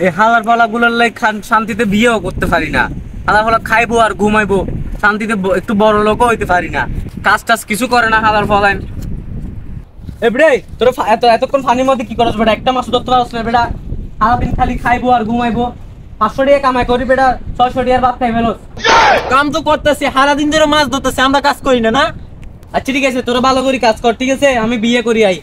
এই হালার পালা গুলোর লাই শান্তিতে বিয়েও করতে পারি না। হালার পালা খাইবো আর ঘুমাইবো, শান্তিতে একটু বড় লোকও হইতে পারি না। কাজ টাজ কিছু করে না হালার পালায়। এবারে তোর এতক্ষণ ফানির মধ্যে কি করছ বেটা? একটা মাছ ধরতে পারছ না বেটা? সারাদিন খালি খাইবো আর ঘুমাইবো, 500 টাকা কামাই করি বেটা, 600 টাকার ভাত খাই ফেলোস। কাম তো করতেছি, সারাদিন ধরে মাছ ধরতেছি, আমরা কাজ করি না? না আচ্ছা ঠিক আছে, তোরা ভালো করে কাজ কর, ঠিক আছে? আমি বিয়ে করি আই।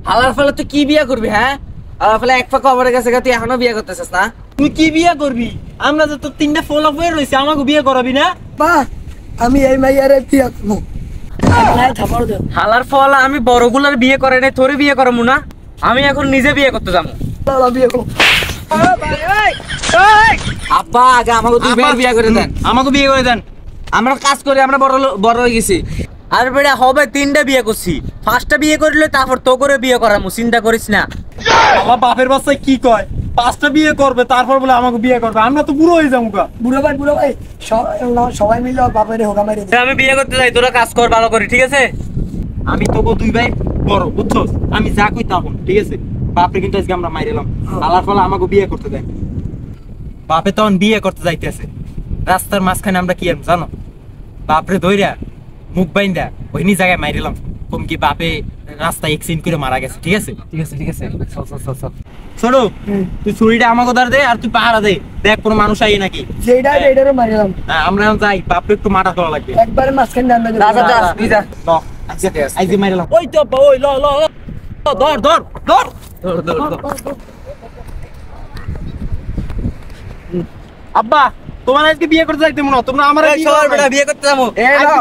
হালার ফলে তুই কি বিয়ে করবি? হ্যাঁ, হালার ফলে এক ফাঁকা খবরের কাছে তুই এখনো বিয়ে করতেছিস না? তুই কি বিয়ে করবি? আমরা তো তোর 3টা ফলো হয়ে রয়েছে, আমাকে বিয়ে করাবি না? বা আমি এই মাইয়ারে বিয়ে করবো। হালার ফল আমি বড়গুলার বিয়ে করে নাই, তোরে বিয়ে করামু না? আমি এখন নিজে বিয়ে করতে যাবো। বিয়ে করবো। আব্বা আগে আমাকে দুই ভাইয়ের বিয়ে করে দেন। আমাকে বিয়ে করে দেন, আমরা কাজ করি, আমরা বড় হয়ে গেছি। আর বেটা হবে 3টা বিয়ে করছি, 1sta বিয়ে করলে তারপর তো করে বিয়ে করামু, চিন্তা করিস না। আমার বাপের বাচ্চায় কি কয় 5টা বিয়ে করবে তারপর বলে আমাকে বিয়ে করবে? আমরা তো বুড়ো হয়ে যাবো। বুড়ো ভাই সবাই মিলে ওর বাপের হোকা মেরে দেয়। আমি বিয়ে করতে যাই, তোরা কাজ কর ভালো করে, ঠিক আছে? আমি তোকে 2 ভাই বড়, বুঝছো? আমি যা কই তা হন, ঠিক আছে? বাপরে কিন্তু আজকে আমরা মাইরেলাম, আলার ফলে আমাকে বিয়ে করতে দেয়। বাপে তখন বিয়ে করতে যাইতেছে, রাস্তার মাঝখানে আমরা কি জানো? বাপরে ধইরা মুখ বাইন্দা ওইনি জায়গায় মাইরেলাম। কম কি বাপে রাস্তায় এক্সিডেন্ট করে মারা গেছে, ঠিক আছে? ঠিক আছে ঠিক আছে, চল। ছোট, তুই ছুরিটা আমাকে ধর দে, আর তুই পাহারা দে, দেখ কোনো মানুষ আই নাকি। এইটারও মারিলাম। হ্যাঁ, আমরা এখন যাই, বাপরে একটু মারা তোলা লাগবে। একবারে মাঝখানে ডান্ডা দিলাম। রাজা দাস তুই যা। আইজি মাইরেলাম। ওই তো আব্বা, ওই ল ধর ধর ধর। আব্বা, তোমার আজকে বিয়ে করতে যাইতে মনে হয়, তোমরা আমার সর বেটা, বিয়ে করতে যাবো।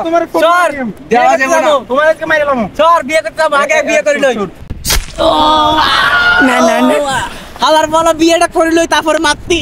তোমার সর, দেওয়া যাবে না, তোমার আজকে মাইরেলাম। সর, বিয়ে করতে যাবো, আগে বিয়ে করি লই। না হালার পালা বিয়েটা করি লই, তারপরে মারতি।